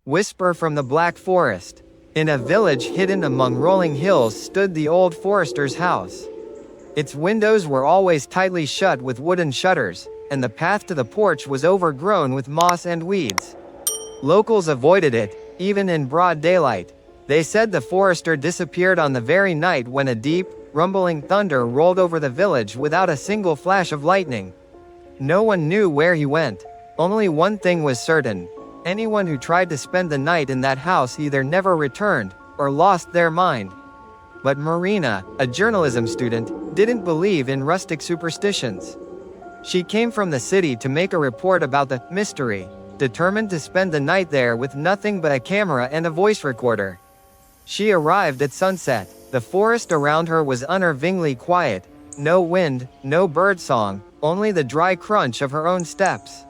Whisper from the Black Forest. In a village hidden among rolling hills stood the old forester's house. Its windows were always tightly shut with wooden shutters, and the path to the porch was overgrown with moss and weeds. Locals avoided it, even in broad daylight. They said the forester disappeared on the very night when a deep, rumbling thunder rolled over the village without a single flash of lightning. No one knew where he went. Only one thing was certain. Anyone who tried to spend the night in that house either never returned, or lost their mind. But Marina, a journalism student, didn't believe in rustic superstitions. She came from the city to make a report about the mystery, determined to spend the night there with nothing but a camera and a voice recorder. She arrived at sunset. The forest around her was unnervingly quiet. No wind, no birdsong, only the dry crunch of her own steps.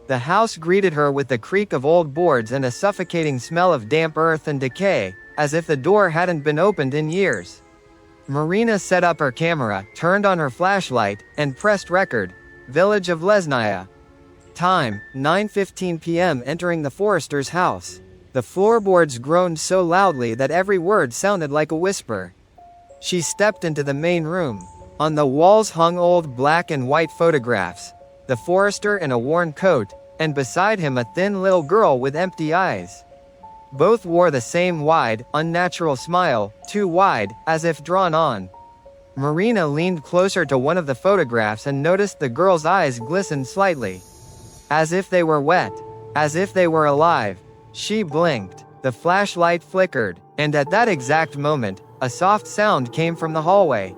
The house greeted her with the creak of old boards and a suffocating smell of damp earth and decay, as if the door hadn't been opened in years. Marina set up her camera, turned on her flashlight, and pressed record. Village of Lesnaya. Time, 9:15 p.m. Entering the forester's house. The floorboards groaned so loudly that every word sounded like a whisper. She stepped into the main room. On the walls hung old black and white photographs. The forester in a worn coat, and beside him a thin little girl with empty eyes. Both wore the same wide, unnatural smile, too wide, as if drawn on. Marina leaned closer to one of the photographs and noticed the girl's eyes glistened slightly. As if they were wet. As if they were alive. She blinked. The flashlight flickered, and at that exact moment, a soft sound came from the hallway.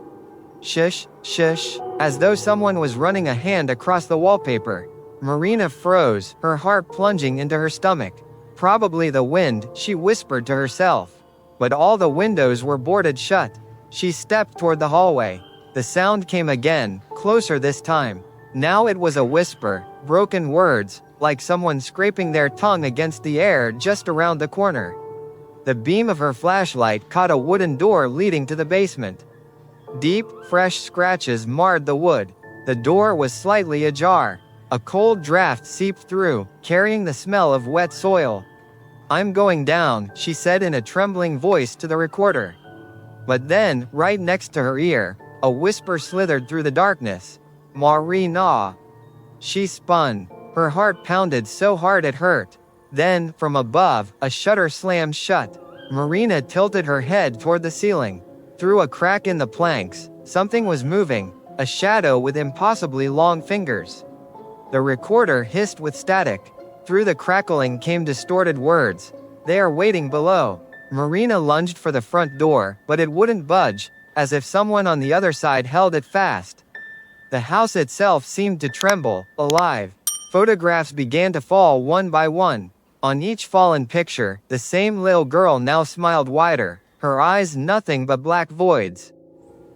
Shush, shush, as though someone was running a hand across the wallpaper. Marina froze, her heart plunging into her stomach. Probably the wind, she whispered to herself. But all the windows were boarded shut. She stepped toward the hallway. The sound came again, closer this time. Now it was a whisper, broken words, like someone scraping their tongue against the air just around the corner. The beam of her flashlight caught a wooden door leading to the basement. Deep, fresh scratches marred the wood. The door was slightly ajar. A cold draft seeped through, carrying the smell of wet soil. "I'm going down," she said in a trembling voice to the recorder. But then, right next to her ear, a whisper slithered through the darkness. "Marina." She spun. Her heart pounded so hard it hurt. Then, from above, a shutter slammed shut. Marina tilted her head toward the ceiling. Through a crack in the planks, something was moving, a shadow with impossibly long fingers. The recorder hissed with static. Through the crackling came distorted words. "They are waiting below." Marina lunged for the front door, but it wouldn't budge, as if someone on the other side held it fast. The house itself seemed to tremble, alive. Photographs began to fall one by one. On each fallen picture, the same little girl now smiled wider, her eyes nothing but black voids.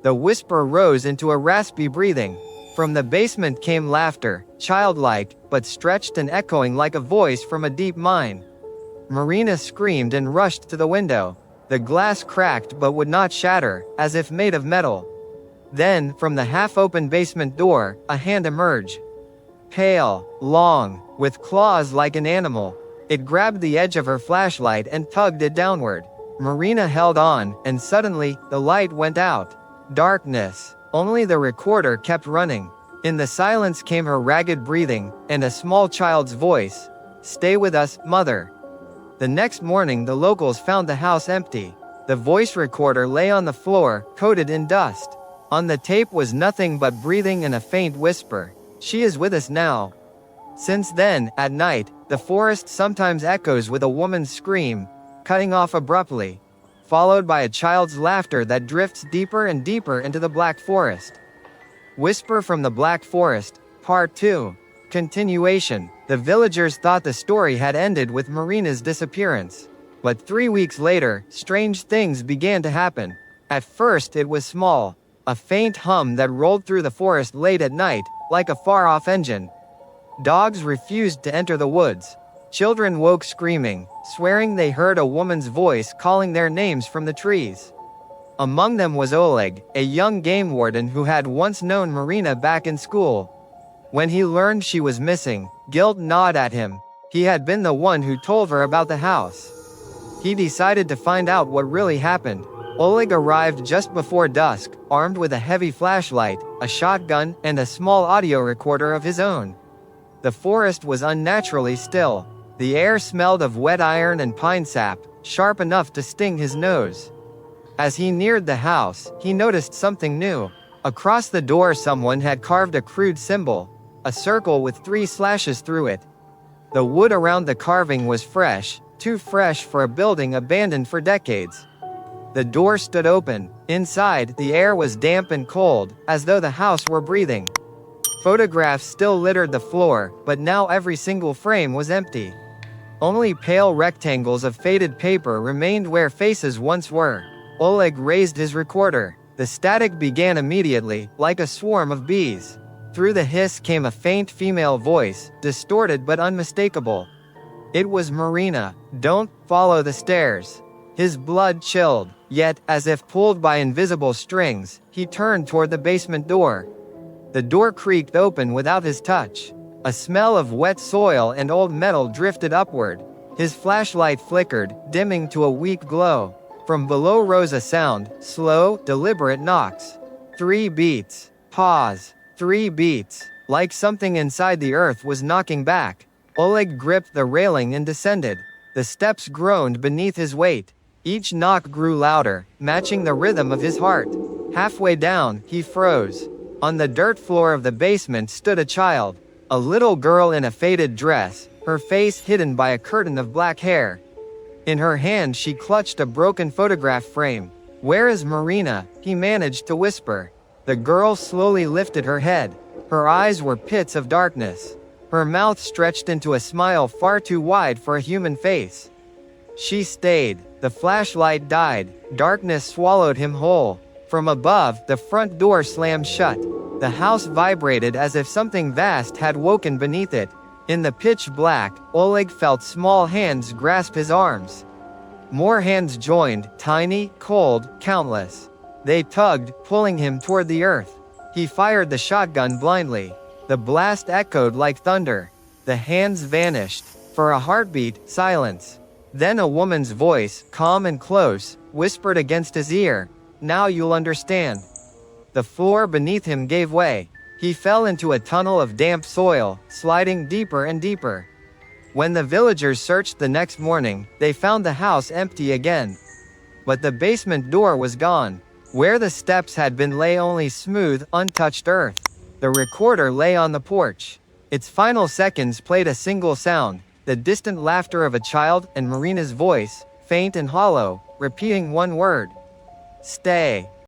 The whisper rose into a raspy breathing. From the basement came laughter, childlike, but stretched and echoing like a voice from a deep mine. Marina screamed and rushed to the window. The glass cracked but would not shatter, as if made of metal. Then, from the half-open basement door, a hand emerged. Pale, long, with claws like an animal. It grabbed the edge of her flashlight and tugged it downward. Marina held on, and suddenly, the light went out. Darkness. Only the recorder kept running. In the silence came her ragged breathing, and a small child's voice. "Stay with us, mother." The next morning the locals found the house empty. The voice recorder lay on the floor, coated in dust. On the tape was nothing but breathing and a faint whisper. "She is with us now." Since then, at night, the forest sometimes echoes with a woman's scream, cutting off abruptly, followed by a child's laughter that drifts deeper and deeper into the Black Forest. Whisper from the Black Forest, Part 2. Continuation. The villagers thought the story had ended with Marina's disappearance. But 3 weeks later, strange things began to happen. At first it was small. A faint hum that rolled through the forest late at night, like a far-off engine. Dogs refused to enter the woods. Children woke screaming, swearing they heard a woman's voice calling their names from the trees. Among them was Oleg, a young game warden who had once known Marina back in school. When he learned she was missing, guilt gnawed at him. He had been the one who told her about the house. He decided to find out what really happened. Oleg arrived just before dusk, armed with a heavy flashlight, a shotgun, and a small audio recorder of his own. The forest was unnaturally still. The air smelled of wet iron and pine sap, sharp enough to sting his nose. As he neared the house, he noticed something new. Across the door someone had carved a crude symbol, a circle with 3 slashes through it. The wood around the carving was fresh, too fresh for a building abandoned for decades. The door stood open. Inside, the air was damp and cold, as though the house were breathing. Photographs still littered the floor, but now every single frame was empty. Only pale rectangles of faded paper remained where faces once were. Oleg raised his recorder. The static began immediately, like a swarm of bees. Through the hiss came a faint female voice, distorted but unmistakable. It was Marina. "Don't follow the stairs." His blood chilled, yet, as if pulled by invisible strings, he turned toward the basement door. The door creaked open without his touch. A smell of wet soil and old metal drifted upward. His flashlight flickered, dimming to a weak glow. From below rose a sound, slow, deliberate knocks. 3 beats. Pause. 3 beats. Like something inside the earth was knocking back. Oleg gripped the railing and descended. The steps groaned beneath his weight. Each knock grew louder, matching the rhythm of his heart. Halfway down, he froze. On the dirt floor of the basement stood a child. A little girl in a faded dress, her face hidden by a curtain of black hair. In her hand she clutched a broken photograph frame. "Where is Marina?" he managed to whisper. The girl slowly lifted her head. Her eyes were pits of darkness. Her mouth stretched into a smile far too wide for a human face. She stayed. The flashlight died. Darkness swallowed him whole. From above, the front door slammed shut. The house vibrated as if something vast had woken beneath it. In the pitch black, Oleg felt small hands grasp his arms. More hands joined, tiny, cold, countless. They tugged, pulling him toward the earth. He fired the shotgun blindly. The blast echoed like thunder. The hands vanished. For a heartbeat, silence. Then a woman's voice, calm and close, whispered against his ear, "Now you'll understand." The floor beneath him gave way. He fell into a tunnel of damp soil, sliding deeper and deeper. When the villagers searched the next morning, they found the house empty again. But the basement door was gone. Where the steps had been lay only smooth, untouched earth. The recorder lay on the porch. Its final seconds played a single sound, the distant laughter of a child and Marina's voice, faint and hollow, repeating one word. "Stay."